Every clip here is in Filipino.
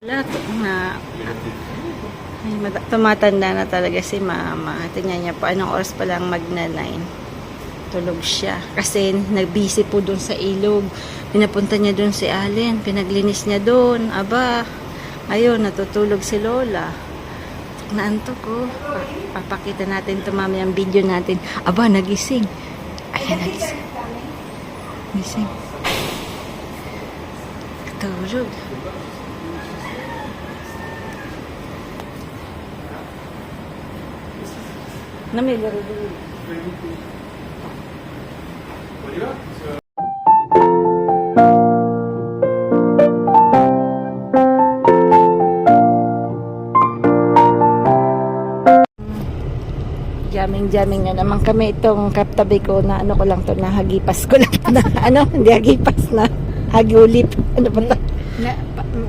Lahat na tumatanda na talaga si mama. Tingnan niya po, anong oras pa lang magna-9. Tulog siya. Kasi nagbisi po dun sa ilog. Pinapunta niya dun si Allen. Pinaglinis niya dun. Aba, ayun, natutulog si Lola. Naantok ko. Papakita natin ito mamaya ang video natin. Aba, nagising. Ayan, nagising. Gising. Tulog. Namigaro dito. Jamming na naman kami itong kaptabi ko na ano ko lang to na hagipas ko lang na ano, hindi hagipas na hagulip. Ano ba 'to?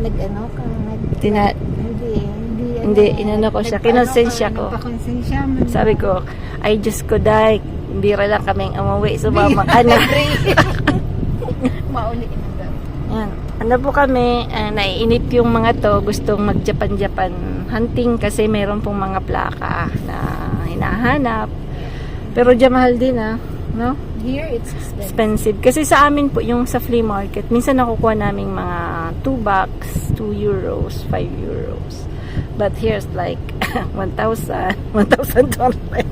Nag-ano ka? Hindi, inano ko siya. Kinonsensya ko. Sabi ko, ay Diyos ko, dahil bira lang kaming umuwi. Sumama ka na. Mauli na. Yan. Ano po kami, naiinip yung mga to, gustong mag-Japan hunting kasi mayroon pong mga plaka na hinahanap. Pero dyan mahal din no? Here, it's Expensive. Kasi sa amin po, yung sa flea market, minsan nakukuha namin mga 2 bucks, 2 euros, 5 euros. But here's like 1,000, 1,200.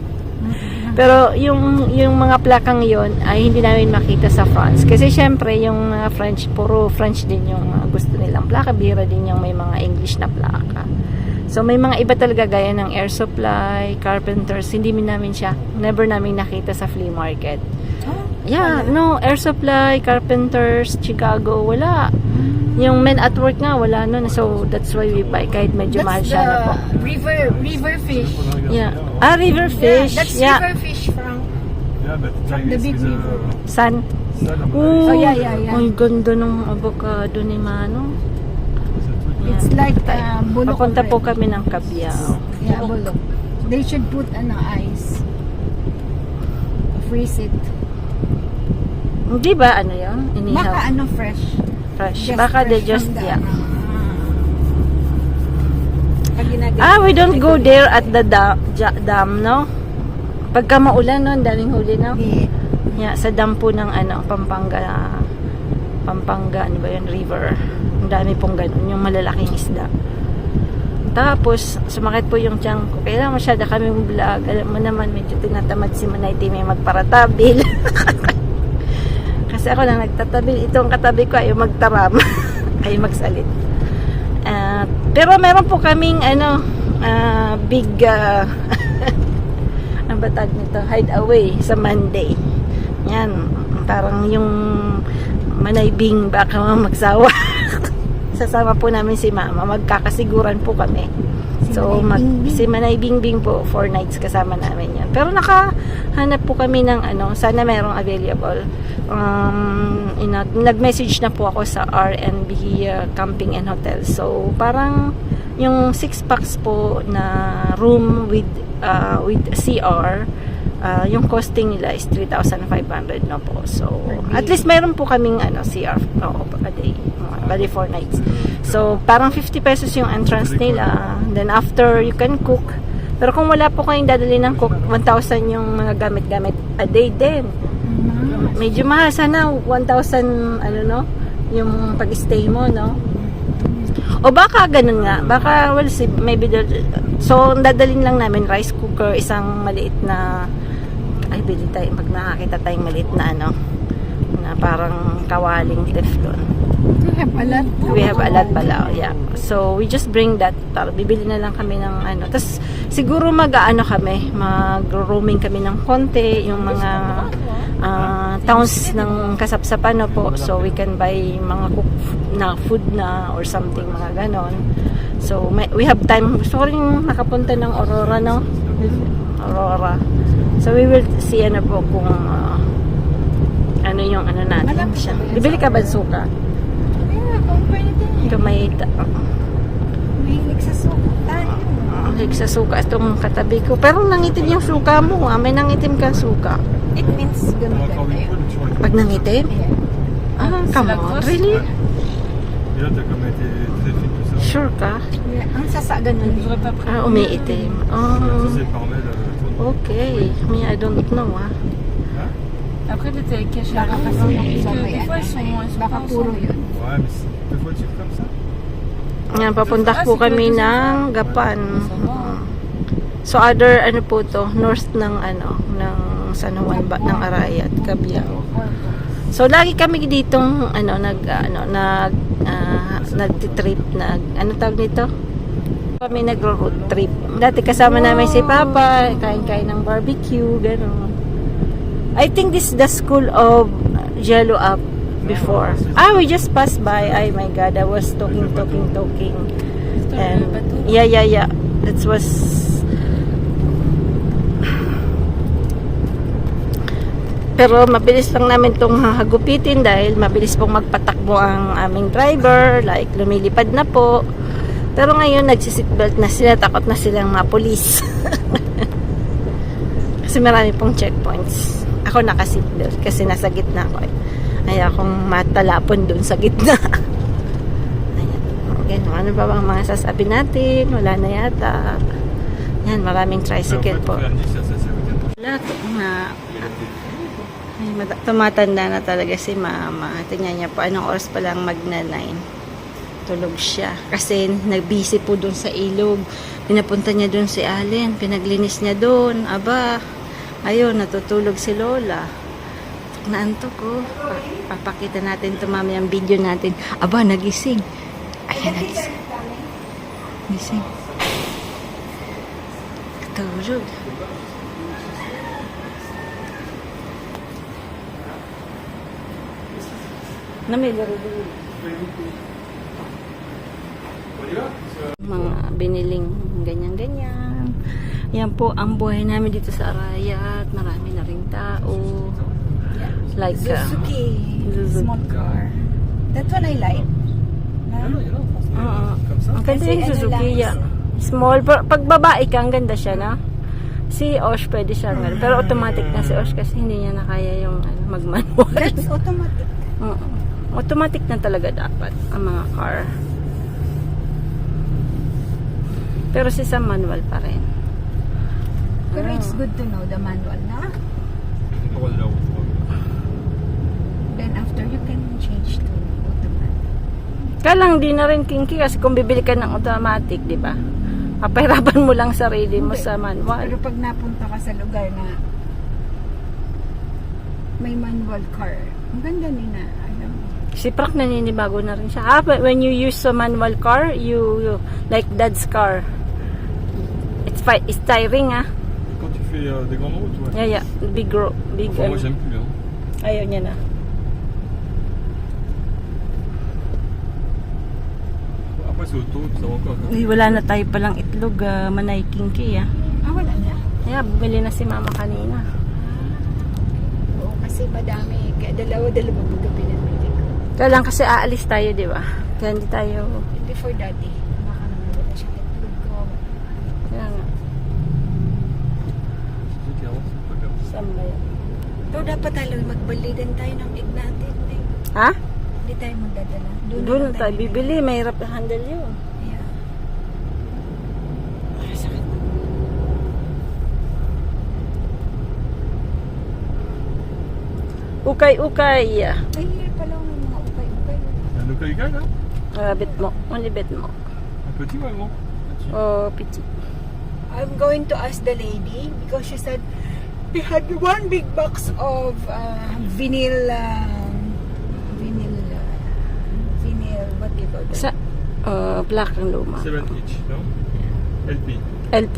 Pero yung mga plakang yon ay hindi namin makita sa France. Kasi syempre yung French, puro French din yung gusto nilang plaka. Bira din yung may mga English na plaka. So may mga iba talaga gaya ng air supply, carpenters. Hindi namin siya, never namin nakita sa flea market. Yeah, no, air supply, carpenters, Chicago, wala. Yung men at work nga, wala nun. So, that's why we buy. Kahit medyo mahal siya na po. River fish. Yeah. River fish. That's Yeah. river fish from the big river. San? Oh, yeah. Ay, ganda ng avocado ni Manong. It's like bulok. Papunta po kami ng Cabiao. Yeah, bulok. They should put ice. Freeze it. Hindi ba ano yun? Inihaw. Baka fresh. Fresh. Baka they just, from the, yeah. We We don't go there at the dam, no? Pagka maulan, no? Ang daming huli, no? Yeah, sa dam po ng Pampanga, ano ba yun? River. Ang dami pong ganun, yung malalaking isda. Tapos, sumakit po yung tiyan ko. Kaya masyada kami vlog. Alam mo naman, medyo tinatamad si Manay Timmy magparatabil. Kasi ako lang nagtatabil. Itong katabi ko ay magtaram. Ay magsalit. Pero meron po kaming big ang batag nito, hideaway sa Monday. Yan. Parang yung Manaybing baka magsawa. Sasama po namin si Mama. Magkakasiguran po kami. So, si Manay Bingbing po, 4 nights kasama namin yan. Pero nakahanap po kami ng sana merong available. Nag-message na po ako sa RNB Camping and Hotel. So, parang yung 6 packs po na room with CR, yung costing nila is 3,500 na po. So, at least meron po kaming CR a day. Bali 4 nights. So, parang 50 pesos yung entrance nila. Then, after, you can cook. Pero kung wala po kayong dadali ng cook, 1,000 yung mga gamit-gamit a day din. Medyo mahal. Sana 1,000, yung pag-stay mo, no? O baka ganun nga. Baka, we'll see. Maybe, so, dadalhin lang namin rice cooker, isang maliit na, ay, bili tayo, pag nakakita tayong maliit na, na parang kawaling teflon. We have a lot pala, yeah. So, we just bring that. Bibili na lang kami ng Tapos, siguro mag-roaming kami ng konti, yung mga towns ng kasapsapan po. So, we can buy mga cook na food na or something, mga ganon. So, we have time. Gusto ko rin nakapunta ng Aurora, no? Aurora. So, we will see po kung yung natin. Bibili ka ba suka? Tumayita. Mahilig sa suka tayo. Mahilig sa suka itong katabi ko. Pero nangitim yung suka mo. May nangitim kang suka. It means gamitan tayo. Pag nangitim? Yeah. Come on. Really? Et là, t'as comme été très fine, tout ça. Sure ka? Yeah, ang sasa ganun. Umiitim. Ça, Oh, c'est Parmel. okay. Me, I don't know, ah. Après, les télé cachés Baka à kasi yung des iba may fois, ano. ils sont Baka pas puro ensemble. yun. Ouais, mais c'est deux voitures comme ça. Yan, papunta po kami ng Gapan. So, other, ano po to, north ng, ng San Juan, ng Arayat, Cabiao. So, lagi kami ditong, nag-trip, ano tawag nito? Kami nag-road trip. Dati kasama namin si Papa, kain-kain ng barbecue, gano'n. I think this is the school of Jello Up before. We just passed by. Ay my God, I was talking. And yeah. That was pero mabilis lang namin itong hagupitin dahil mabilis pong magpatakbo ang aming driver, like lumilipad na po. Pero ngayon nagsiseatbelt na sila, takot na silang mga polis. Kasi marami pong checkpoints. Ako naka-seatbelt kasi nasa gitna ko. Ay akong matalapon dun sa gitna. Ayan. Okay, ano ba bang mga sasabi natin? Wala na yata. Yan, maraming tricycle po. Wala, tumatanda na talaga si Mama. Tingnan niya po, anong oras pa lang magna-9. Tulog siya. Kasi nag-busy po dun sa ilog. Pinapunta niya dun si Allen. Pinaglinis niya dun. Aba, ayun, natutulog si Lola. Naantok ko. Papakita natin ito mamaya ang video natin. Aba, nagising. Ayan, nagising. Gising. Tulog. May laro din. Mga biniling ganyan-ganyan. Yan po ang buhay namin dito sa Arayat. Marami na ring tao. Like Suzuki. Small car. That one I like. ang ganda yung Kasi Suzuki. ano lang, Yeah. Small. Pag babae ka, ang ganda siya, na? Si Osh, pwede siya. Pero automatic na si Osh kasi hindi niya na kaya yung mag-manual. That's automatic. Automatic na talaga dapat ang mga car. Pero si Sam manual pa rin. Pero it's good to know the manual na. Then after you can change to automatic. Kaya lang di na rin kinky kasi kung bibili ka ng automatic, di ba? Papahirapan mo lang sarili mo sa manual. Pero pag napunta ka sa lugar na may manual car, ang ganda nina, alam mo. Si Prak naninibago na rin siya. When you use a manual car, you like Dad's car. It's tiring, Quand tu fais des grandes routes, ouais. Yeah. Big. Enfin, moi j'aime plus. Hein. Ayaw niya na. Après c'est auto, ça va encore. Uy, wala na tayo palang itlog, manay kinky, Wala na. Yeah, bumili na si Mama kanina. Oo, kasi madami. Kaya dalawa-dalawa po gabi na bili ko. Kaya lang kasi aalis tayo, di ba? Kaya hindi tayo... Before daddy, baka naman wala siya itlog ko. Kaya nga, Suzuki avant, c'est pas comme ça. saan ba yan? Pero dapat tayo magbalidan tayo ng egg natin. Eh. Ha? Hindi tayo magdadala. Doon lang tayo bibili. Mahirap na handle yun. Yeah. Ukay-ukay. Ay, here pala ang mga ukay-ukay. Le Kaigan, là Bet mo. Only bet mo. Un petit ou un grand? Petit. Oh, pichi. I'm going to ask the lady because she said we had one big box of vinyl, what do you call that? Sa, black ang luma. 7 each, no? LP. LP.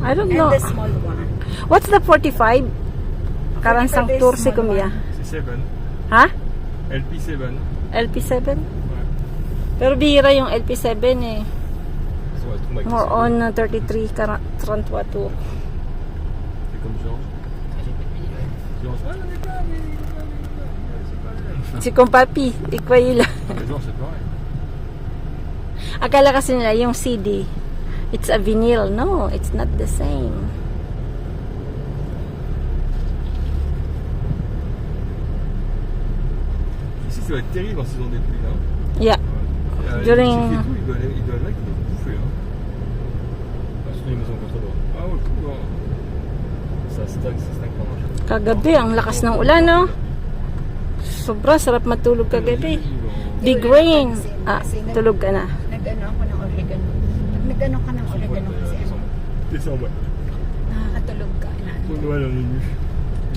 I don't And know. the small one. What's the 45? Karansang 45 is tour si small Kumiya. C'est 7. Ha? LP7. LP7? Ouais. Pero bihira yung LP7 eh. Ça va être More on 33 33 tour. C'est comme Georges. Georges, ah, on est pas, mais c'est pas vrai. Si Kumpapi, ikway lang. Mais Georges, c'est pareil. Akala kasi nila yung CD, it's a vinyl. No, it's not the same. Ici, ça va être terrible en saison des pluies, hein. Yeah. Ouais. During- Il fait tout, il doit là, il doit bouffer. Hein. Ah, surtout les maisons contre droit. Ah ouais, cool. Hein. Ça stack pas mal. Kagabi, ang lakas ng ulan, no? Sobra, sarap matulog kagabi. Big rain. Ah, tulog ka na. Nag-ano ako ng oregano. Pag nag-ano ka ng oregano kasi Descends, ouais. nakakatulog ka. Pour Noël, on est nu.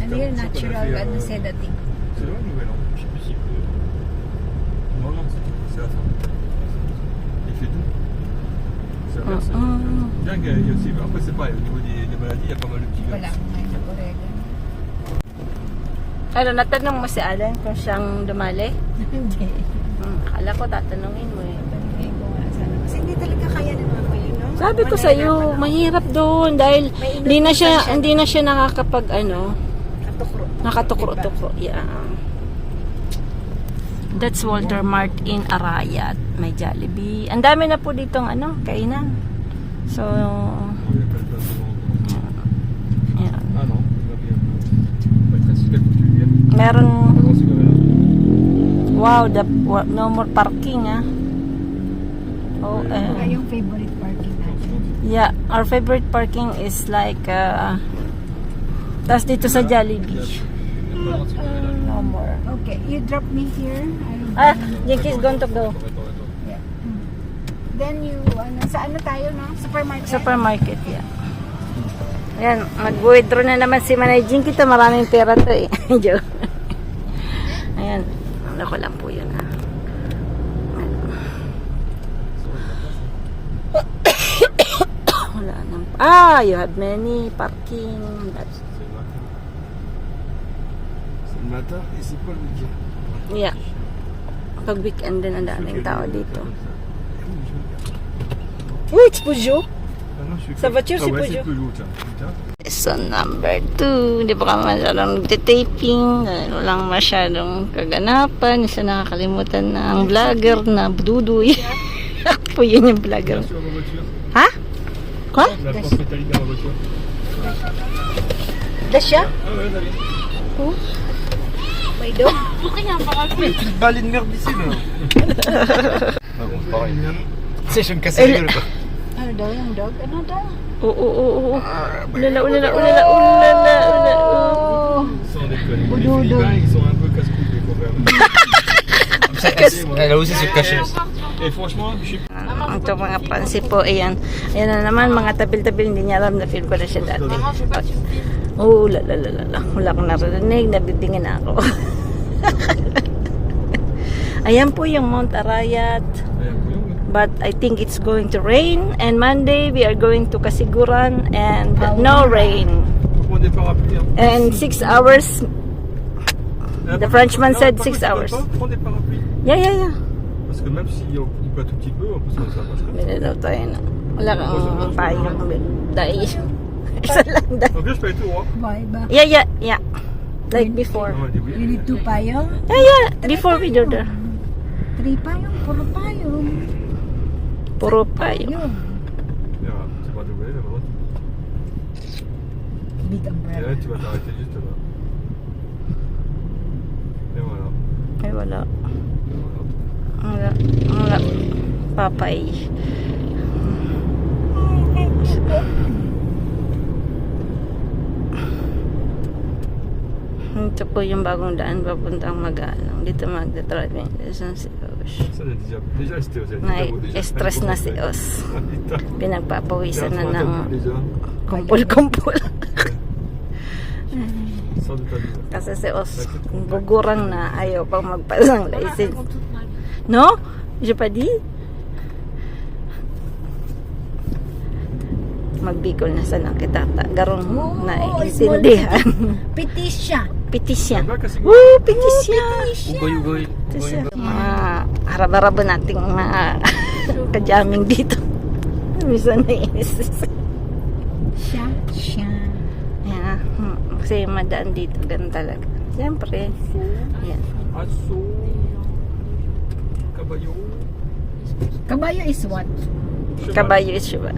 Ano yun, natural ano, sedative. C'est loin, Noël, hein. Je sais plus si. Non, non, c'est la fin. Il fait doux. C'est la fin. Bien qu'il y a aussi. Après, c'est pareil, au niveau des maladies, il y a pas mal de petits gars. Wala akong may oregano. Ano, natanong mo si Alan kung siyang dumali? Hindi. Akala ko tatanungin mo eh. Hindi ko nga sana. Kasi hindi talaga kaya ng mga ko yun, no? Sabi ko sa iyo, mahirap doon dahil hindi na siya nakakapag Katukro. nakatukro-tukro. Yeah. That's Walter Mart in Arayat. May Jollibee. Ang dami na po ditong kainan. So, Il y a plein de monde. yeah. Ah non, il va bien. Pas très super culturel. Meron, Non, c'est quand même. wow, no more parking Oh, Yung favorite parking natin. yeah, our favorite parking is like, tas dito sa Jollibee. No more. Okay, you drop me here. Ah, Jinky's going to go. Yeah. Then you, sa tayo, no? Supermarket. Supermarket, yeah. Ayan, mag-withdraw na naman si Manay Jinky to. Maraming pera to eh. Joke. Ayan, ano ko lang po yun Wala nang... you have many parking. That's, C'est le matin et c'est pas le week-end. yeah. Pag weekend din ang daming tao dito. Oh, it's Peugeot. Ah non, je suis Sa voiture, c'est ouais, Peugeot. c'est Peugeot, tiens. Putain. Lesson number 2. Hindi pa kami masyadong taping. Walang masyadong kaganapan. Isa nakakalimutan na ang vlogger na Duduy. Po yun yung vlogger. Bien sûr, ma voiture. Ha? Quoi? La porte métallique dans ma voiture. Dasya? Ah ouais, d'aller. May dog. Petite balle de merde ici là. Ah bon, pareil. Tu sais, je vais me casser Elle- la gueule quoi. Ano daw yung dog? Ano daw? Oo. Ulala. Sans déconner. Les Philippins, ils sont un peu casse-couilles, les copains. Elle a osé se cacher. Et franchement, je sais Ito mga pansi po, ayan. Ayan na naman, mga tabil-tabil. Hindi niya alam na feel ko na siya dati. Oh, lalalala. Wala akong narinig. Nabibingin ako. Ayan po yung Mount Arayat. But I think it's going to rain. And Monday, we are going to Kasiguran. And no rain. faut prendre des parapluies. Hein. And 6 hours. The Frenchman said 6 hours. Prends des parapluies. Yeah. Parce que même s'il pleut un tout petit peu, on peut s'en passer. Bili daw tayo na. Wala kang payong. Dahil. Isa lang dahil. En plus, je fais tout, hein. Bye ba? Yeah. Like before. On va débrouiller. You need 2 payong? Yeah. Before we do that. 3 payong? Puro payong. Puro payong. Yun. Et voilà, tu vas doubler, là, maintenant. Big Et umbrella. là, tu vas t'arrêter juste là. Et voilà. Ay, wala. Et voilà. Wala. Papay. Ito po yung bagong daan papuntang Magalang. Dito magda-driving lesson si Osh. Ça, déjà, c'était aux États-Unis. Na-stress na si Os. Pinagpapawisan na ng Déjà. kumpul-kumpul. Sans doute pas. Kasi si Os, gugurang na ayaw pang magpasang license. No? Je pas dit? Magbikol na sana kita garong na isindihan. Petisya. Petisya. Là-bas, kasi- Woo! Petisya! Ugoy. Petisya. Mga harap-harap nating mga kajaming dito. Misa na inis. Siya. Yeah. Kasi madaan dito. Ganun talaga. Siyempre. Yan. Asso. Caballo. Kabayo is what? Kabayo is siya.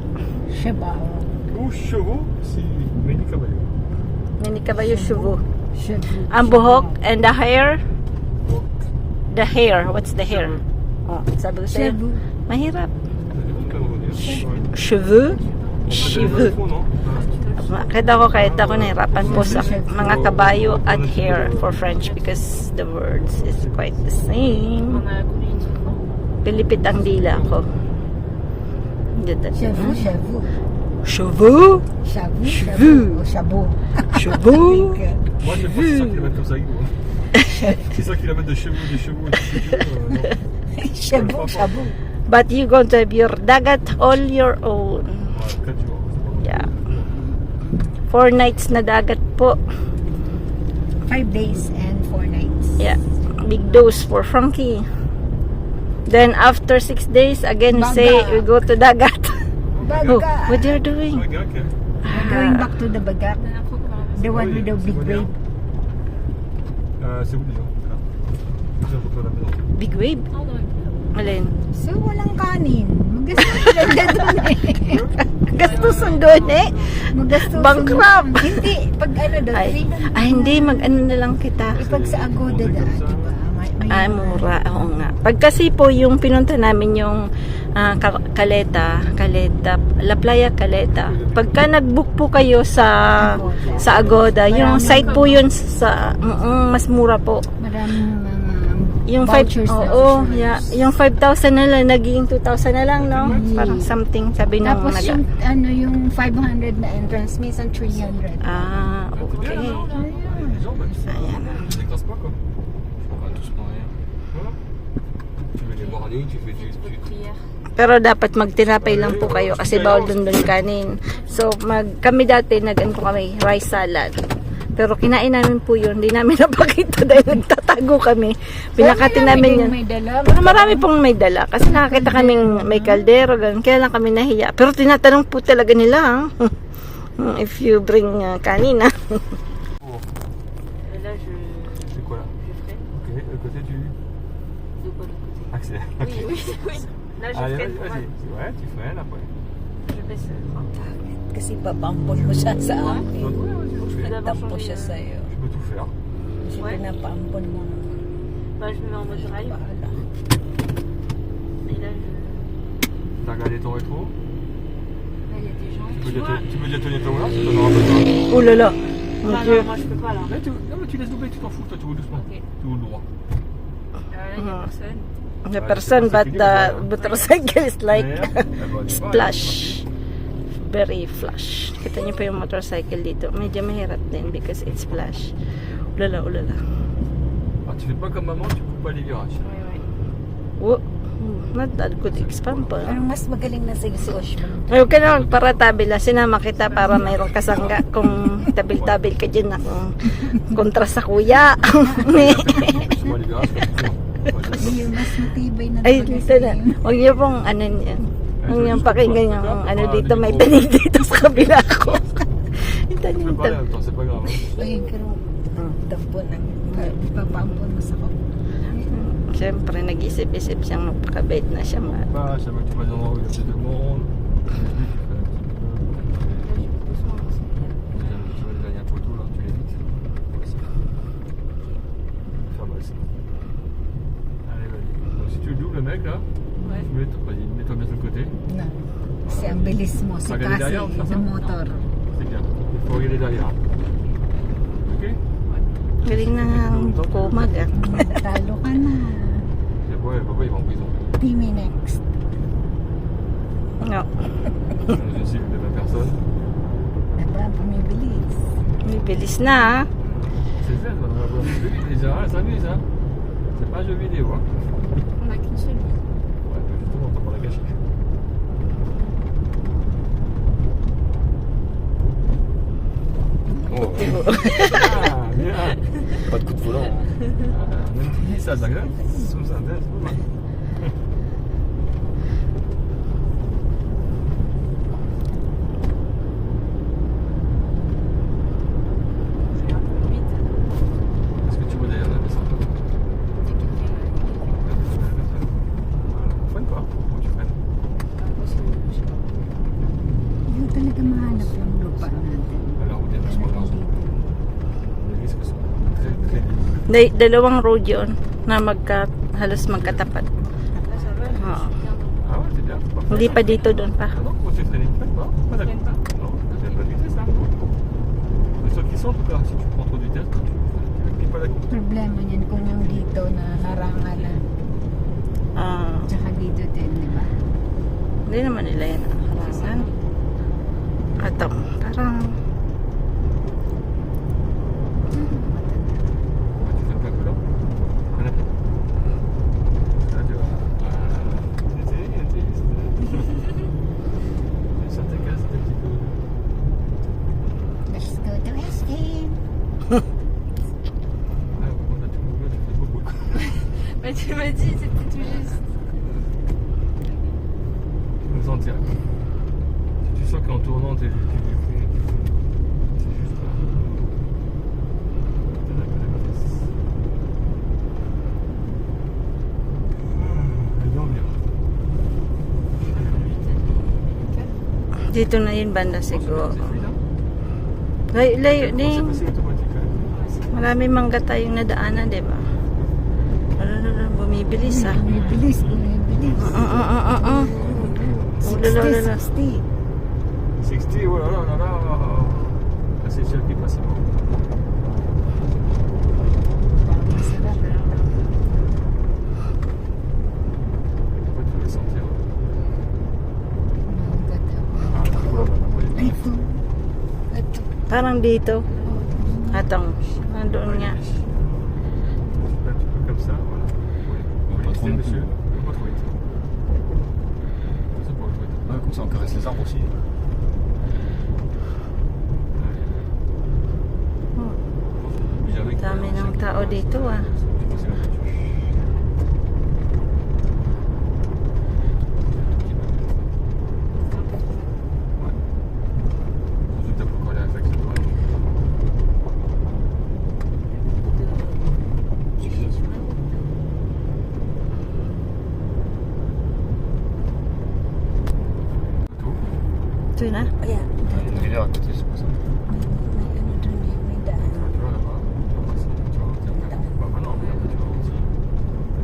Shabaw. Ou chevaux, c'est mini caballo. Mini kabayo shubo. Shabu. Ang buhok and the hair. Walk. The hair. What's the hair? Oh, sabi ko sa'yo, Cebu. mahirap. Il y a du monde quand même au Rwanda. Cheveux. On fait des Cheveux. levées de fonds, non? Kahit ako nahirapan po sa mga kabayo at hair for French because the words is quite the same. On a combien de temps? Pilipit ang dila ko. Shabu, shabu. Cheveux. Shabu, Cheveux. shabu. Cheveux. Moi, je pense que c'est ça qu'ils mettent comme ça avec vous. C'est ça qu'ils mettent de chevaux, des chevaux, des chevaux. Non. Shabu, shabu. But you going to have your dagat all your own. Ouais, 4 jours. Yeah. 4 nights na dagat po. 5 days and 4 nights. Yeah. Big dose for Frankie. Then after 6 days, again we say Baga. we go to dagat. Oh, Baga. what you're doing? Ouais, gars, ok. We're going back to the Bagak. The one with the big wave. C'est où déjà? C'est là. C'est à côté de la maison. Big wave? Alin? So, walang kanin. Magastos lang doon eh. Gastusan doon eh. Magastos. Bankrupt. Hindi. Pag ano doon, free lang. Hindi, mag-ano na lang kita. Pag sa Agoda da, diba? May Mura. Oo nga. Pag kasi po yung pinunta namin yung Caleta, La Playa Caleta. Pagka nag-book po kayo sa Agoda, yung site po yun sa mas mura po. maraming mga Yung vouchers na. yung 5,000 na lang naging 2,000 na lang, no? Parang something sabi nung Tapos yung 500 na entrance, minsan 300. Ah, C'est okay. bien, non? Les gens, même si Ayan. tu n'écrases pas, quoi. On va tous mourir. Voilà. Tu mets les mornings, tu fais du... Pero dapat magtinapay lang po kayo kasi bawal dun kanin. So, kami dati po kami rice salad. Pero kinain namin po yun. Hindi namin napakita dahil nagtatago kami. Pinakatin namin yun. May dala. Pero marami pong may dala. Kasi nakakita kaming may kaldero. Ganun. Kaya lang kami nahiya. Pero tinatanong po talaga nila. If you bring kanin. Et là, C'est quoi là? je ferai. Ok, le côté du... De quoi le côté? Accélère. Oui, oui, oui. Là, je Allez, ferai. vas-y. Ouais, tu freines après. Je baisse. Kasi papampon mo siya sa akin. Ouais, vas-y, donc je fais. Tampo siya sa'yo. Je peux tout faire. Kasi Ouais. pinapampon mo. Bah, je me mets en mode drive. Bahala. Et là, T'as regardé ton rétro? là, il y a des gens. Tu peux Tu vois? déjà tenir ton là? Tu t'en auras besoin. Oh là là. Mon Ah Dieu. non, moi, je peux pas là. Non, mais tu laisses doubler, tu t'en fous, toi, tu roules doucement. Ok. Tu roules droit. Là, il y a personne. The person but the motorcycle is like splash. Very flush. Kita niyo pa yung motorcycle dito. Medyo mahirap din because it's flash. Ulala, ulala. Ah, tu fais pas comme maman, tu coupes pas les virages. Oh, not that good example. Parang mas magaling na si Oshman. Ayaw ka na magparatabila. Sinama kita para mayroong kasangga kung tabil-tabil ka dyan na kung kontra sa kuya. Souvent les virages, Yung mas matibay na Ay, talaga dito na. Huwag niyo pong ano niyan. Huwag niyo pakinggan yung ano dito. May tanig dito sa kabila ko. Yung Tu tanig peux parler en même temps, c'est pas grave. Ayun, pero tampo na. Papampon mo sa ko. Siyempre, nag-isip-isip siyang magpakabait na siya. Pas, chaque fois que tu vas dans un endroit où il y a plus de monde, tu vois les dernières photos là, tu l'évites. Faire mal ça. Allez, vas-y. Donc si tu le doubles le mec là, Ouais. vas-y, mets-toi bien sur le côté. Na. Kasi ang bilis mo. Si Regarder Kasi derrière, on fait ça? sa motor. C'est bien. Il faut regarder derrière. Ok? Galing na nga kumag ah. Talo ka na. Ouais, papa il va en prison. Pimi next. No. Dans une cible de 20 personnes. Diba? Pumibilis. May bilis na ah. C'est ça, on va voir. Déjà, ça s'amuse hein. C'est pas un jeu vidéo hein. On a qu'une seule vie. Ouais, bah justement, t'as pas la gâcher. Oh. Ah, bien. Pas de coup de volant. Nanti sa zaga, susah dah semua. Je vais un peu vite. Est-ce que tu vois derrière la descente? Dès qu'il fait Voilà, freine pas, faut que tu freines. je sais pas. Yung talaga mahanap yung lupa natin. Alors, on est doucement dans les risques sont très très limités. Dalawang road yun na halos magkatapat. C'est Hindi pa dito, doon pa. Ah non, comment tu freines? Pas, pas d'accord. Non, tu n'as pas de vitesse là. Les seuls qui sont, en tout cas, si tu prends trop de vitesse, tu n'es pas d'accord. Problema niyan kung yung dito na harangalan. Ah, Tsaka dito din, di ba? hindi naman nila yan ang harangan. Ato, parang Tu fais pas que là. Rien à faire. Là, tu vas. Ça t'agace un petit peu. Let's go to Westin. Ah, bon, là, tu fais beaucoup. Bah, tu m'as dit, c'était tout juste. Tu peux le sentir. Si tu sens qu'en tournant, c'est juste. T'as un peu de vitesse. Et bien, bien. dito na yun banda siguro. C'est fluide, hein? Layo C'est din. passé automatique quand même. Marami mangga tayong nadaanan, di ba? Bumibilis ah. Bumibilis, bumibilis. Ulala. 60. 60, oh là là là là. Là, c'est le ciel qui est passé. Masarap. Après, tu vas sentir. Ang ganda. Ah, là, oh là là, là, Ay, ito. Ito. Parang dito. Atong, nandoon nga. un petit peu comme ça, voilà. Oui. Pas trop non monsieur. plus. Pas trop vite. C'est pas trop vite. Ouais, comme ça on caresse les arbres aussi. Dami ng tao dito ah. Ito na. Ayan. Une rivière à côté, c'est pour ça. May ano dun eh, may daan.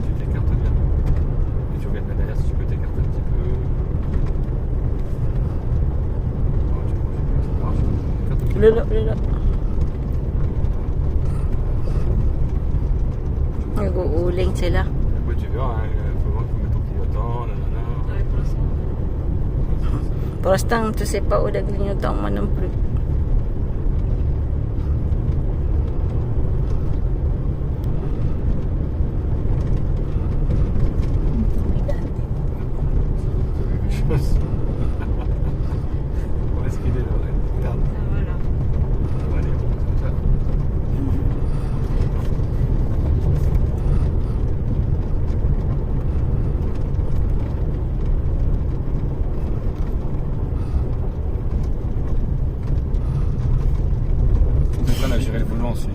Tu t'écartes bien. Et tu regardes derrière si tu peux t'écarter un petit peu. Lolo. Nag-uuling sila. Après tu verras, il faut voir combien de temps clignotant, nanana. Ouais, pour l'instant. Prostang to si paudag ninyo taong manumprig. May daan din. Où est-ce qu'il est là? Regarde. Ah, voilà. Allez, on va faire ça. Faut que t'apprennes à gérer le volant aussi.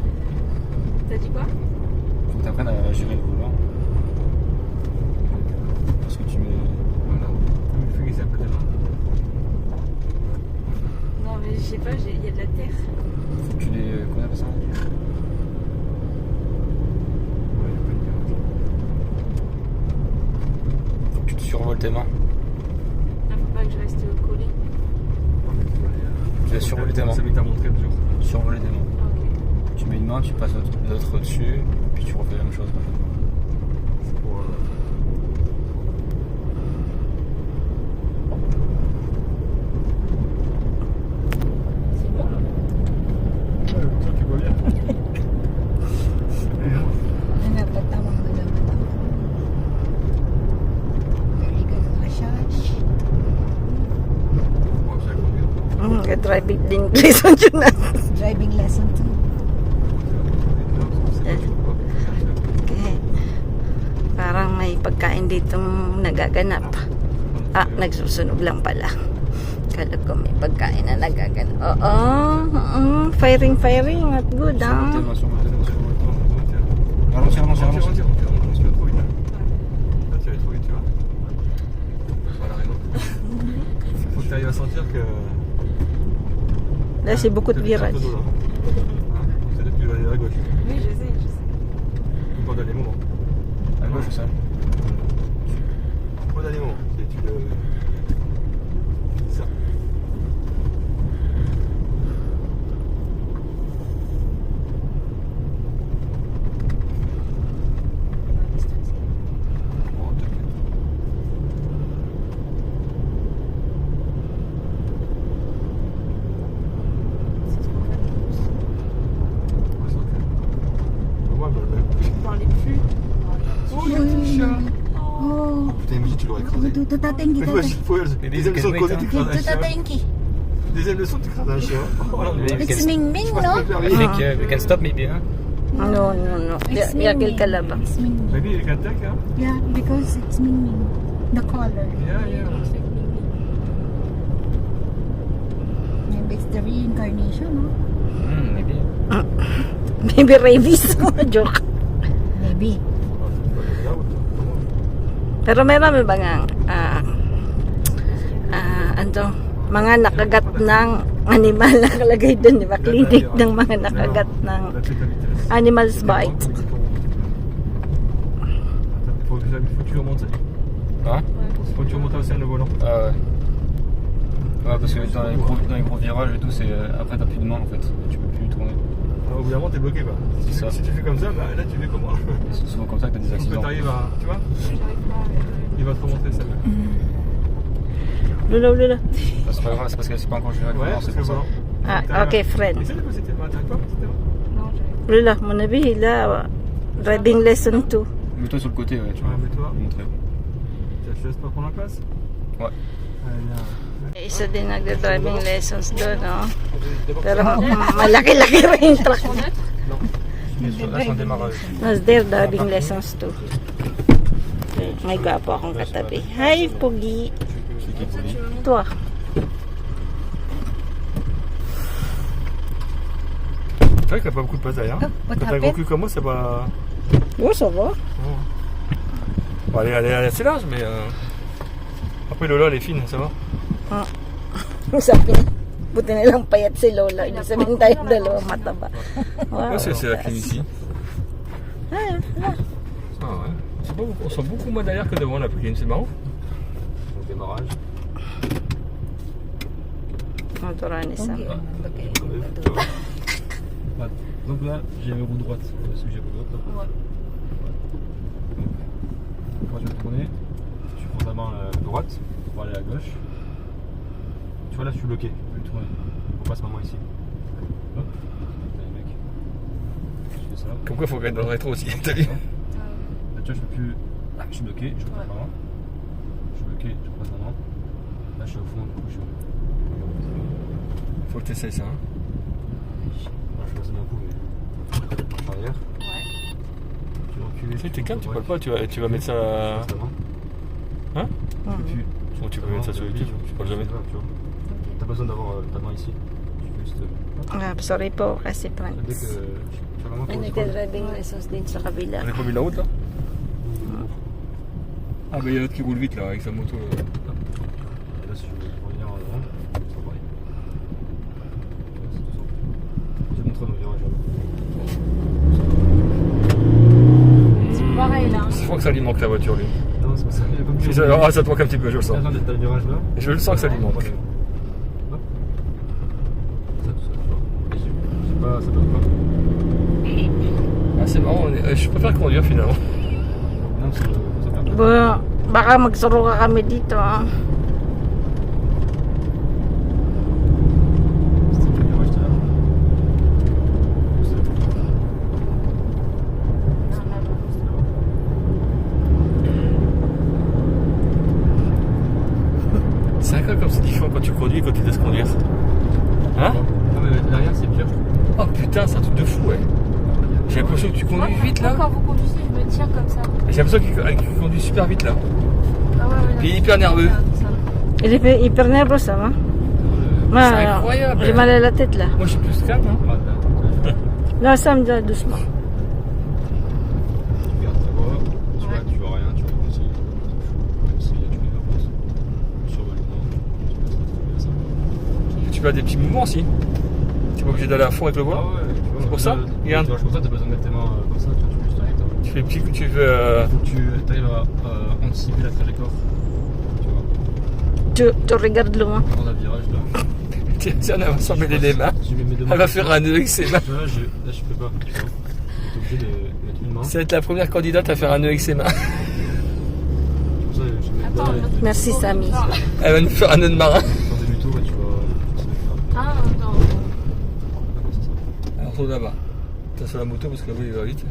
T'as dit quoi? Faut que t'apprennes à gérer le volant. Parce que tu mets. Voilà. Il faut qu'il s'appelle là. Non, mais je sais pas, il y a de la terre. Faut que tu les. Comment on appelle ça? Ouais, il y a pas de garage. Faut que tu te survoles tes mains. Ah, faut pas que je reste collée. Non, mais tu vois, Tu vas survoler tes mains. Ça m'est à montrer toujours. Survoler tes mains. Ah, ok. Tu mets une main, tu passes l'autre au-dessus, puis tu refais la même chose. C'est pour. C'est bon? Toi, tu vois bien. Ano, napatawang mo naman ako. Very good massage. Bon, c'est à combien? Driving din lesson yun na. Driving lesson 2. Okay. Parang may pagkain ditong nagaganap. Ah, nagsusunog lang pala. Kala ko may pagkain na nagaganap. Oo. Firing. At good, ah. Survole tes mains, survole tes mains, survole tes mains. Ralentis, ralentis, ralentis. Tu vas trop vite. Là, tu vas trop vite, tu vois. Voilà, raison. Faut que tu arrives à sentir que. Là, c'est beaucoup de T'as virage. le dos, là. Hein? C'est depuis la gauche. Oui, je sais. Pas au dernier moment. À gauche, ça. Pas au dernier moment. Tu le. Ito tatengki, Mais moi, tatengki. deuxième leçon de conduite, tu crases un Ito chien. tatengki. Deuxième leçon, tu crases un chien. Voilà, It's Ming Ming, je passe no? pas le permis. You think we can stop maybe, huh? No. It's Ming Yakil Ming. ka labang. It's Ming Ming. Maybe you can take, huh? Yeah, because it's Ming Ming. The color. Yeah. Maybe it's the reincarnation, no? Maybe. Maybe rabies. Joke. Maybe. Pero meron ba nga mga nakagat ng animal nakalagay doon, di ba? Clinic ng mga nakagat ng animals bite. Faut que tu remontes ça. Hein? Faut que tu remontes aussi le volant. Ah ouais. Ouais, parce que dans les gros virages et tout, c'est après t'as plus de main en fait. Tu peux plus tourner. Au bout d'un moment, t'es bloqué, quoi. C'est ça. Si tu fais comme ça, bah, là, tu fais comment? Et c'est souvent comme ça que t'as des Parce que accidents. t'arrives à. Tu vois? J'arrive pas Il va te remonter ça. Lula. Ah, c'est pas grave, c'est parce que c'est pas encore géré avec le Ouais, volant, parce c'est que pour ça. Ah, okay, friend. Essaye de poser tes mains, t'arrives pas à poser tes mains? Non, j'arrive Lula, munabihila. Driving lesson 2. Mets-toi sur le côté, ouais, tu Ouais, vois. mets-toi. Montrer. Tu te laisses pas prendre la place? Ouais. Allez, viens. Isa din nagda-driving lessons doon, no? Pero malaki-laki rin yung truck. Là, c'est un démarrage. Was there driving lessons too? May gwapo akong katabi. Hi, Pugi. Ito ah. C'est vrai qu'il n'y a pas beaucoup de place derrière. Oh, what Quand t'as un gros happened? cul comme moi, c'est pas. Oh, ça va. Bon, elle est assez large, mais. Après, Lola, elle est fine, ça va. Sabi niya, buti nilang payat si Lola. Ibig sabihin tayo dalawa mataba. Wow. Là, c'est la clim ici. Ah, Ah ouais. On sent beaucoup moins derrière que devant la clim, c'est marrant. Au démarrage. Motoran isa. Donc là, j'ai roue droite. Parce que j'ai roue droite là. Ouais. Donc, quand tu veux tourner, tu prends ta main droite pour aller à gauche. Tu vois là, je suis bloqué. Je vais tourner. On passe ma main ici. Hop. Allez, mec. Je fais ça. Comme quoi, il faut être dans le rétro aussi, t'as vu? Là, tu vois, je peux plus. Ah, je suis bloqué, je repasse ma main. Je suis bloqué, je repasse ma main. Là, je suis au fond, du coup, je suis. Faut que t'essayes ça. Hein. Là, je passe d'un coup, mais. Marche arrière. Ouais. Tu recules. Tu sais, t'es calme, tu parles pas, tu vas mettre ça. Passe ta main. Hein? Tu peux plus. Ou tu peux mettre ça sur YouTube, tu parles jamais. Tu vois. T'as pas besoin d'avoir ta main ici. Tu peux juste. Ah, sorry po kasi Dès que Franz. tu as la main Ay, pour le nagka-driving lessons din sa kabila. On est combien de la route là? Ah, bah il y a l'autre qui roule vite là avec sa moto. Et là, si je veux revenir en avant, c'est pareil. C'est tout simple. Je vais te montrer nos virages là. C'est pareil là. Je crois que ça lui manque la voiture lui. Non, c'est pas ça. Il y a comme Ah, ça te manque un petit peu, je le sens. Là, t'as le virage là. Je le sens que ça lui manque. Hop. Ça, tout ça, tu vois. Et j'ai pas, ça donne pas. Ah, c'est marrant, je préfère conduire finalement. Non, c'est ça fait un peu. Bo, baka magsuro ka kami dito. Ah. C'était le virage tout à l'heure. C'est incroyable comme c'est différent quand tu conduis et quand tu te laisses conduire. Hein? Non, mais derrière, c'est pire. Oh putain, c'est un truc de fou, ouais. J'ai l'impression que tu conduis vite Moi, là. quand vous conduisez, je me tiens comme ça. J'ai l'impression qu'il conduit super vite là. Ah ouais, ouais. Puis il est hyper nerveux. Hyper nervous, ah. C'est incroyable. J'ai mal à la tête là. Moi je suis plus calme. Hein. Là, ça me dit doucement. Tu gardes ta voix, tu vois rien, tu vois aussi. Même s'il y a du virage. Sur le long, ça. Tu peux avoir des petits mouvements aussi. Tu n'es pas obligé d'aller à fond avec le volant. Ah ouais, tu vois. C'est pour ça? Regarde. Tu vois, je pense que t'as besoin de mettre tes mains comme ça, tu vois, tu peux juste arrêter. Tu fais petit coup, tu veux. Faut que tu arrives à anticiper la trajectoire. Tu vois. Tu regardes loin. Dans un virage là. Tiens, elle va s'emmêler les mains. Je mets mes deux mains. Elle va faire un nœud avec ses mains. Tu vois, là, je peux pas. Tu vois. T'es obligé de mettre une main. Ça va être la première candidate à faire un nœud avec ses mains. Comme ça, je mets Attends, pas. Merci, Samy. Elle va nous faire un nœud de marin. Dans demi-tour, tu vas. Ah, non. Alors, retourne là-bas. T'as sur la moto parce que là-bas il va vite.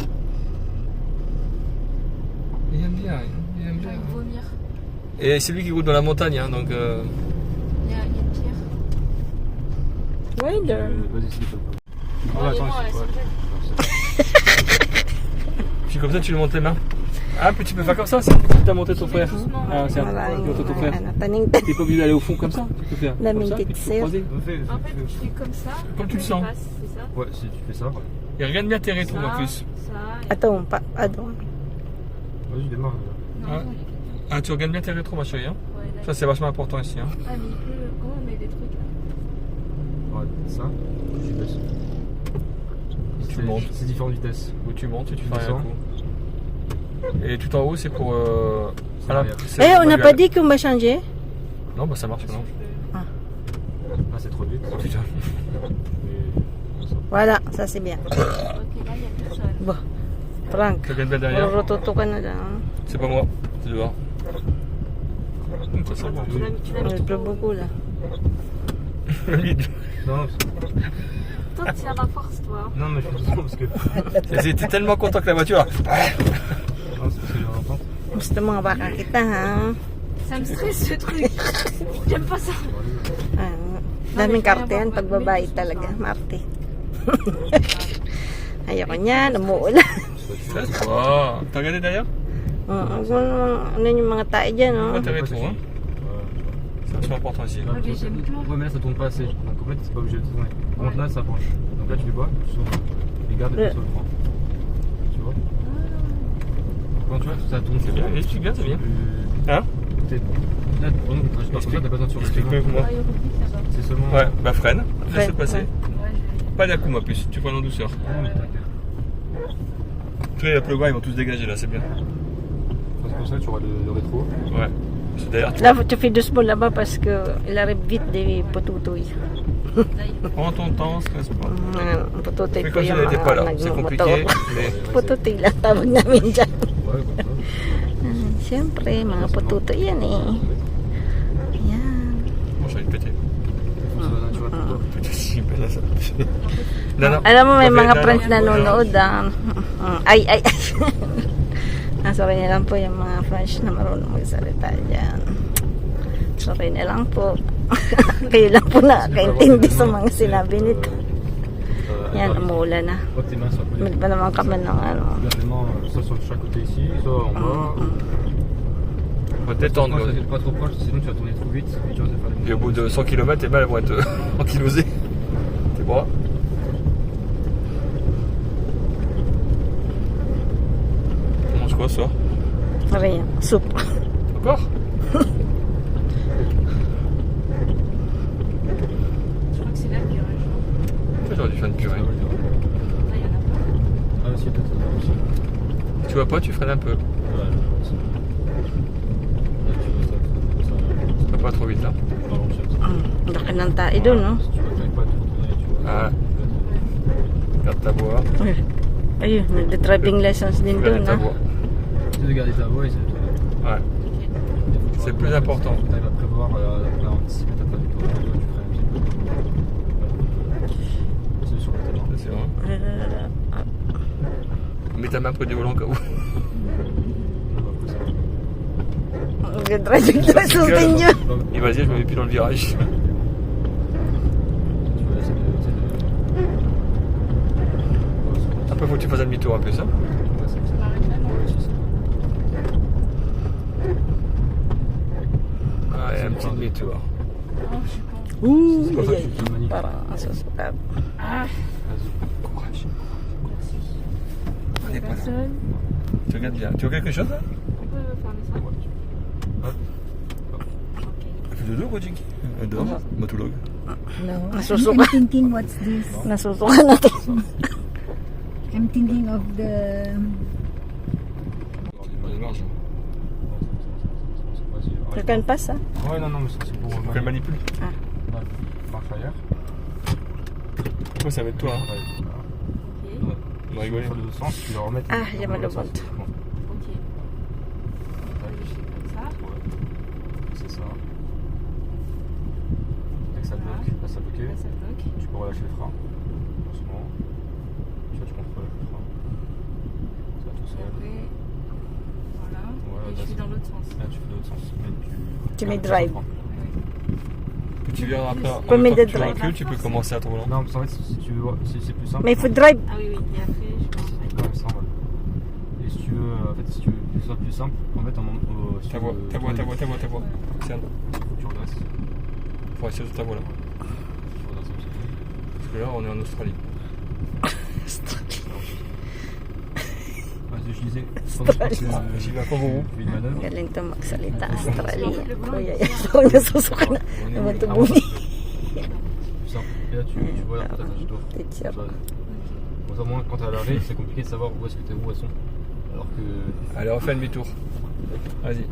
Il aime bien, il aime Je bien. vais vomir. Et c'est lui qui roule dans la montagne, hein, donc. Il y a une pierre. Rider. Vas-y, c'est pas. Oh, les mains, elles sont belles. Puis comme ça, tu lui montes les mains. Ah, puis tu peux faire comme ça, c'est tu as monté ton frère. doucement. Ah, c'est Wala tu montes ton frère. ano, taning T'es pas obligé d'aller au fond comme ça, tu peux faire. La comme ça, minute, puis tu peux c'est- croiser. En fait, tu fais comme ça. Comme tu le tu sens. passes, c'est ça. Ouais, si tu fais ça, ouais. Et regarde bien tes rétros Ça, en plus. Ça. et- Ato, pa, ano. Vas-y, démarre. Non, Ah. non, il y a quelqu'un. Ah, tu regardes bien tes rétros, ma chérie. Hein. Ouais, là, Ça, c'est vachement important ici. Hein. Ah, mais il peut. Comment on met des trucs là? Ouais, ça, tu baisses. Tu montes. C'est différentes vitesses. Où tu montes et tu Tu fais un descends. coup. Et tout en haut, c'est pour. C'est à la- variable. c'est Eh, on n'a manuel. pas dit qu'on va changer. Non, bah ça marche, non. Là, c'est trop vite. Putain. Et ça. Wala, ça c'est bien. Ok, là, il y a personne. Bah, Frank. Tu regardes bien derrière. Rototo ka na lang. C'est pas moi, c'est dehors. Ça sent bon. Tu l'as mis Il pleut beaucoup là. Non, Toi, tu tiens la force, toi. non, mais je suis doucement parce que. J'étais tellement content que la voiture. Non, c'est parce que j'ai l'entente. Gusto mga baka kita ha. Ça me stresse ce truc. J'aime pas ça. Ah, daming karte yan pag babae talaga, Marte. Ayoko niya, umuulan. Ça se voit. T'as regardé derrière? Ano yung mga tae dyan, no? Pas tes rétros, hein. C'est vachement important ici. Ouais, mais j'aime bien. Ouais, mais là ça tourne pas assez. Donc en fait, c'est pas obligé de tourner. Par contre, là ça penche. Donc là tu les vois, tu sauves. Et garde et tu sauves le prends. Tu vois? Quand tu vois que ça tourne, C'est bien, explique bien, c'est bien. Hein? Là, vraiment, quand tu passes comme ça, t'as pas besoin de surveiller. Explique mieux que moi. Ah, il y a beaucoup, ça va. C'est seulement. Ouais, bah freine, laisse Ouais, passer. ouais. Ouais, je vais. Pas d'un coup, moi, plus. Tu prends en douceur. Ah, mais t'inquiète. Tu vois, il va pleuvoir, ils vont tous dégager là, c'est bien. C'est pour ça que tu auras le rétro. Ouais. C'est d'ailleurs, tu Là, tu fais doucement là-bas parce que il arrive vite des potutoy. prends ton temps, stress pas. Potutoy Mais po comme si yung on n'était pas là, mga c'est nagmumotor. compliqué. Mais Potutoy lang tawag namin dyan. Ouais, comme ça. Siyempre, mga potutoy yan eh. Yan. bon, j'ai envie de péter. Ça va naturel pour toi. Putain, c'est super là, ça. Non, non. Alam mo, may Okay, mga no, friends no. na nanonood Ay. Sorry na lang po yung mga friends na marunong magsalita dyan. Sorry na lang po. Kayo lang po nakakaintindi sa mga sinabi nito. Yan, umuulan na. Vois que tes mains soient collées. May pa naman kami ng ano. Tu gardes les mains soit sur chaque côté ici, soit en bas. On va détendre. Pas, pas trop proche, sinon tu vas tourner trop vite et tu vas te faire des Et au bout de 100 km, tes mains elles vont être ankylosées. Tes bras. On mange quoi ce soir? Rien, soupe. Encore? Je crois que c'est là qu'il y aurait genre. J'aurais dû faire une purée. Là, il y en a pas. Ah, si, peut-être aussi. Tu vois pas, tu freines un peu. Ouais, je pense. Là, tu vois, ça Pas trop vite là. pas long, Laki ng tae doon, no? Si tu vois que t'arrives pas à te retourner, tu vois. Ah. Garde ta voix. Ayun, nagde-driving lessons din Garde doon, ta ha? voix. C'est de garder ta voix et c'est de tourner. Ouais. C'est le plus important. Tu arrives à prévoir, à anticiper ta trajectoire, tu freines un petit peu. C'est sur le terrain. Ça, c'est vrai. Mets ta main près du volant au cas où. Nagde-driving lessons din yun. Et vas-y, je me mets plus dans le virage. Après, faut que tu fasses un demi-tour un peu, ça. Ça m'arrête là, non? Ouais, un petit demi-tour. Oh, je suis con. Ouh, C'est pour ça que ay, tu te manies. parang susukat. Ah, Courage. Allez, pas là. personne. Tu regardes bien. Tu vois quelque chose là? On peut fermer ça. Tu fais dodo, quoi, Jinky? Dehors, motologue. No. Nasusuka. I'm thinking, what's this? Nasusuka natin. I'm thinking of the... You can pass, ha? Ouais, non, mais c'est pour. Faut qu'elle manipule. Ah. Ouais, marche arrière. Toi, ça va être toi, hein. Ouais. Ok. On va rigoler. Sur le sens, tu vas remettre. Ah, dans il y a mal le au sens. ventre. Bon. Ok. Comme ça. Ouais. C'est ça. Dès que ça bloque, là ça bloqué. Là, ça bloque. Tu peux relâcher le frein. Doucement. Tu vois, tu contrôles le frein. Ça va tout Et seul. après, voilà. Voilà, Et je suis dans l'autre sens. Là, tu fais de l'autre sens. Mais Tu mets tu drive. comprends. Puis tu viens après, en Premier même temps que tu drive. recules, tu peux commencer à te rouler. Non, parce qu'en fait, si tu veux, si c'est plus simple. Mais il faut drive. Ah oui, oui. Et après, je vais en drive. Comme ça, voilà. Et si tu veux, en fait, si tu veux que ce soit plus simple, en fait, si Ta tu voix, veux ta voix, ta voix, ta voix, ta voix. tourner, Tiens, faut que tu redresses. faut essayer de ta voix là. Tu redresses un petit peu. Parce que là, on est en Australie. Ah, je disais, J'y vais à kangourou. tu fais une manœuvre. Galing to magsalita Australia. Le blanc, Kuya, il ito niya susuka na. On est Naman où, to là? buni. Plus simple. Et là, tu vois la porte du tour. Teacher. Bon, ça, au moins, quand t'es à l'arrêt, c'est compliqué de savoir où est-ce que tes roues elles sont. Alors que. Allez, refais un demi-tour. Vas-y.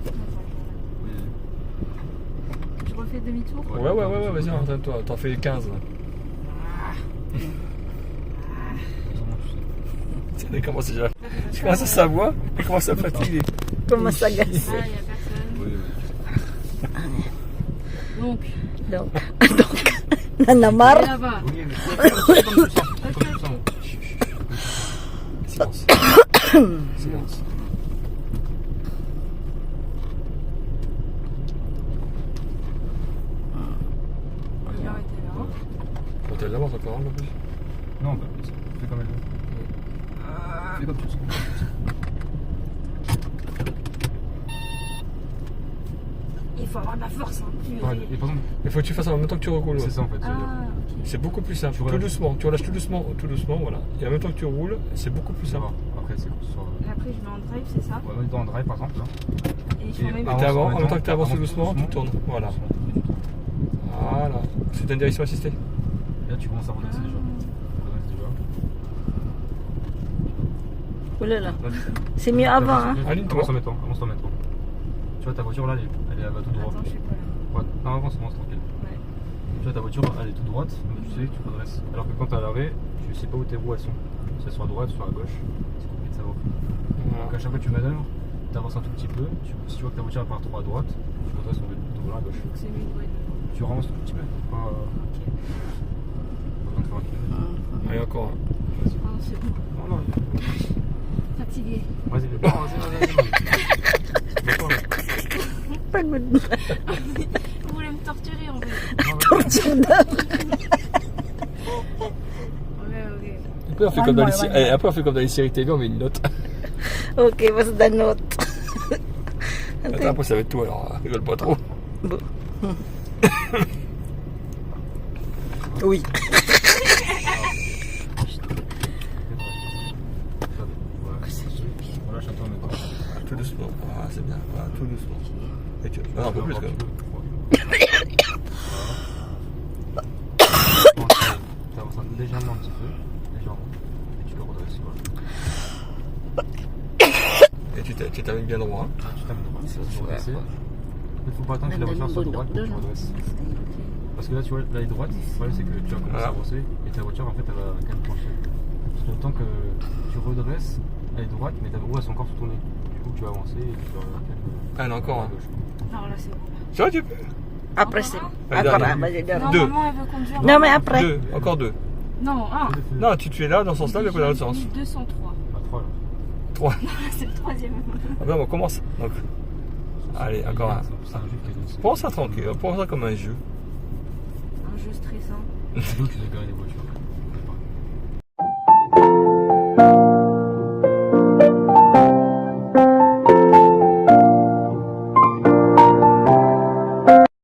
Je refais demi-tour. Ouais, vas-y, entraîne-toi. T'en fais 15 là. Tiens, il commence déjà. Tu commences à savoir, il commence à fatiguer. Kumasagas. Ah, il n'y a personne. Donc, Donc, nanamar. et là-bas. Oui, mais c'est comme tu sens. Comme tu sens. Silence. Silence. On va arrêter là. Quand elle l'avance encore un peu plus. Non, bah, fais comme elle veut. Fais comme tu sens. Il faut avoir de la force, hein. Ouais, et par exemple, Il faut que tu fasses en même temps que tu roules. c'est ça en fait. Ah, ok. C'est beaucoup plus simple. Tu Tout relâches. doucement. Tu relâches tout doucement, voilà. Et en même temps que tu roules, c'est beaucoup plus Ça simple. va. Après, c'est sur. Et après, je mets en drive, c'est ça. Ouais, dans le drive par exemple. Là. Et je fais en même Et temps. t'avances, en en même temps que tu avances avance doucement, tu tournes. Voilà. Voilà. C'est une direction assistée. Et là, tu commences à redresser déjà. Tu redresses déjà. Wala lang. Là, C'est mieux avant, hein. Aligne-toi. Avance en même temps. Avance en même temps. Tu vois, ta voiture là, elle va tout droit. Attends, je sais pas là. Ouais. Non, avance tranquille. Ouais. Tu vois, ta voiture, elle est toute droite, donc tu sais, tu redresses. Alors que quand t'es à l'arrêt, tu sais pas où tes roues elles sont. Si elles sont à droite, sur à gauche, c'est compliqué de savoir. Donc à chaque fois que tu manœuvres, tu avances un tout petit peu. Si tu vois que ta voiture elle part trop à droite, tu redresses ton volant à gauche. Donc c'est mieux, ouais. Tu ramasses tout petit peu. Pas besoin de faire un kilomètre. Allez, encore un. Vas-y. Ah, c'est bon. Non, non, Fatigué. vas-y. Non, vas-y. Mets-toi, là. Pagod. Vous voulez me torturer en fait. Non, vas-y. Ok. Après, on fait comme dans les séries. Après, on fait comme dans les séries télé, on met une note. Okay, what's the note? Attends, après, ça va être tout, alors rigole pas trop. Oui. Relâche un peu en même temps. Tout doucement. Ah, c'est bien. Ah, tout doucement. Et tu... Non, un peu plus quand même. Tu avances légèrement un petit peu. Légèrement. Et tu le redresses. Voilà. Et tu termines bien droit. Ah, tu termines droit. Ça, tu redresses. Il ne faut pas attendre que la voiture soit droite pour que tu redresses. Parce que là, tu vois, là, elle est droite. Le problème, c'est que tu vas commencer à avancer et ta voiture, en fait, elle va quand même pencher. Parce que le temps que tu redresses, elle est droite, mais ta roue, elles sont encore tournées. Du coup, tu vas avancer et tu vas quand même. Ah, non, encore un. à gauche. Alors là, c'est bon. Tu vois, tu peux. Après, c'est bon. Allez, Encore dernier. un, vas-y, dernier. Deux. Normalement, elle veut conduire. Non, mais après. Deux. Encore deux. Non, un. Non, tu es là dans ce sens-là, mais pas dans l'autre sens. 203. Ah, 3 là. 3. C'est le troisième. Ah ben, on commence. Donc, allez, encore un. C'est un jeu qui est douce. Prends ça tranquille, prends ça comme un jeu. Un jeu stressant. C'est nous qui dois garer les voitures.